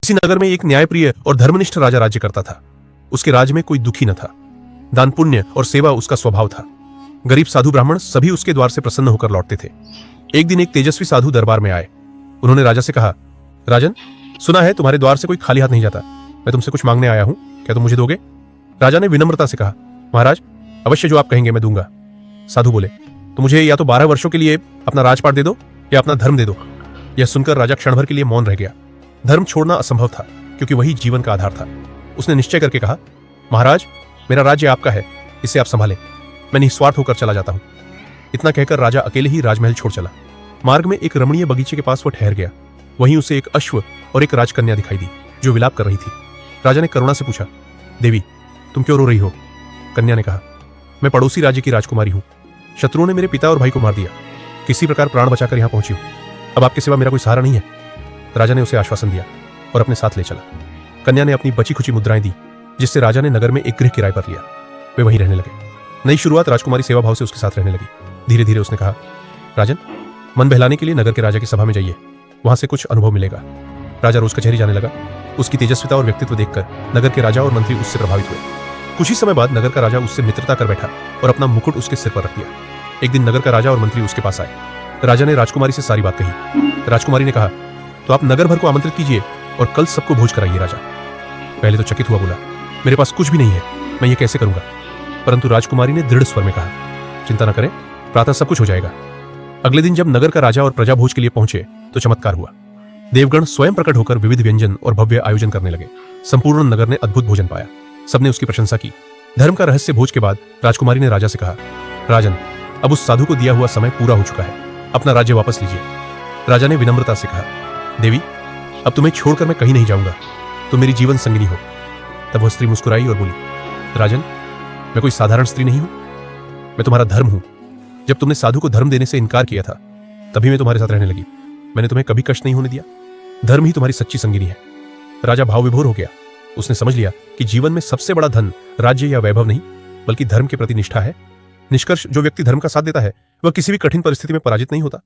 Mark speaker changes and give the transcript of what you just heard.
Speaker 1: इसी नगर में एक न्यायप्रिय और धर्मनिष्ठ राजा राज्य करता था। उसके राज्य में कोई दुखी न था। दान पुण्य और सेवा उसका स्वभाव था। गरीब साधु ब्राह्मण सभी उसके द्वार से प्रसन्न होकर लौटते थे। एक दिन एक तेजस्वी साधु दरबार में आए। उन्होंने राजा से कहा, राजन, सुना है तुम्हारे द्वार से कोई खाली हाथ नहीं जाता। मैं तुमसे कुछ मांगने आया हूं, क्या तुम मुझे दोगे? राजा ने विनम्रता से कहा, महाराज, अवश्य जो आप कहेंगे मैं दूंगा। साधु बोले, तो मुझे या तो 12 वर्षों के लिए अपना राजपाट दे दो या अपना धर्म दे दो। यह सुनकर राजा क्षण भर के लिए मौन रह गया। धर्म छोड़ना असंभव था, क्योंकि वही जीवन का आधार था। उसने निश्चय करके कहा, महाराज, मेरा राज्य आपका है, इसे आप संभालें, मैं निस्वार्थ होकर चला जाता हूं। इतना कहकर राजा अकेले ही राजमहल छोड़ चला। मार्ग में एक रमणीय बगीचे के पास वो ठहर गया। वहीं उसे एक अश्व और एक राजकन्या दिखाई दी, जो विलाप कर रही थी। राजा ने करुणा से पूछा, देवी, तुम क्यों रो रही हो? कन्या ने कहा, मैं पड़ोसी राज्य की राजकुमारी हूं। शत्रुओं ने मेरे पिता और भाई को मार दिया। किसी प्रकार प्राण बचाकर यहां पहुंची हूं। अब आपके सिवा मेरा कोई सहारा नहीं है। राजा ने उसे आश्वासन दिया और अपने साथ ले चला। कन्या ने अपनी बची खुची मुद्राएं दी, जिससे राजा ने नगर में एक गृह किराए पर लिया। वे वहीं रहने लगे। नई शुरुआत राजकुमारी सेवा भाव से उसके साथ रहने लगी। धीरे धीरे उसने कहा, राजन, मन बहलाने के लिए नगर के राजा की सभा में जाइए, वहां से कुछ अनुभव मिलेगा। राजा रोज कचहरी जाने लगा। उसकी तेजस्विता और व्यक्तित्व देखकर नगर के राजा और मंत्री उससे प्रभावित हुए। कुछ ही समय बाद नगर का राजा उससे मित्रता कर बैठा और अपना मुकुट उसके सिर पर रख दिया। एक दिन नगर का राजा और मंत्री उसके पास आए। राजा ने राजकुमारी से सारी बात कही। राजकुमारी ने कहा, तो आप नगर भर को आमंत्रित कीजिए और कल सबको भोज कराइए। राजा पहले तो चकित हुआ, बोला, मेरे पास कुछ भी नहीं है, मैं ये कैसे करूंगा? परंतु राजकुमारी ने दृढ़ स्वर में कहा, चिंता न करें, प्रातः सब कुछ हो जाएगा। अगले दिन जब नगर का राजा और प्रजा भोज के लिए पहुंचे तो चमत्कार हुआ। देवगण स्वयं प्रकट होकर विविध व्यंजन और भव्य आयोजन करने लगे। संपूर्ण नगर ने अद्भुत भोजन पाया। सबने उसकी प्रशंसा की। धर्म का रहस्य भोज के बाद राजकुमारी ने राजा से कहा, राजन, अब उस साधु को दिया हुआ समय पूरा हो चुका है, अपना राज्य वापस लीजिए। राजा ने विनम्रता से कहा, देवी, अब तुम्हें छोड़कर मैं कहीं नहीं जाऊंगा, तुम मेरी जीवन संगिनी हो। तब वह स्त्री मुस्कुराई और बोली, राजन, मैं कोई साधारण स्त्री नहीं हूं, मैं तुम्हारा धर्म हूं। जब तुमने साधु को धर्म देने से इनकार किया था, तभी मैं तुम्हारे साथ रहने लगी। मैंने तुम्हें कभी कष्ट नहीं होने दिया। धर्म ही तुम्हारी सच्ची संगिनी है। राजा भाव विभोर हो गया। उसने समझ लिया कि जीवन में सबसे बड़ा धन राज्य या वैभव नहीं, बल्कि धर्म के प्रति निष्ठा है। निष्कर्ष, जो व्यक्ति धर्म का साथ देता है वह किसी भी कठिन परिस्थिति में पराजित नहीं होता।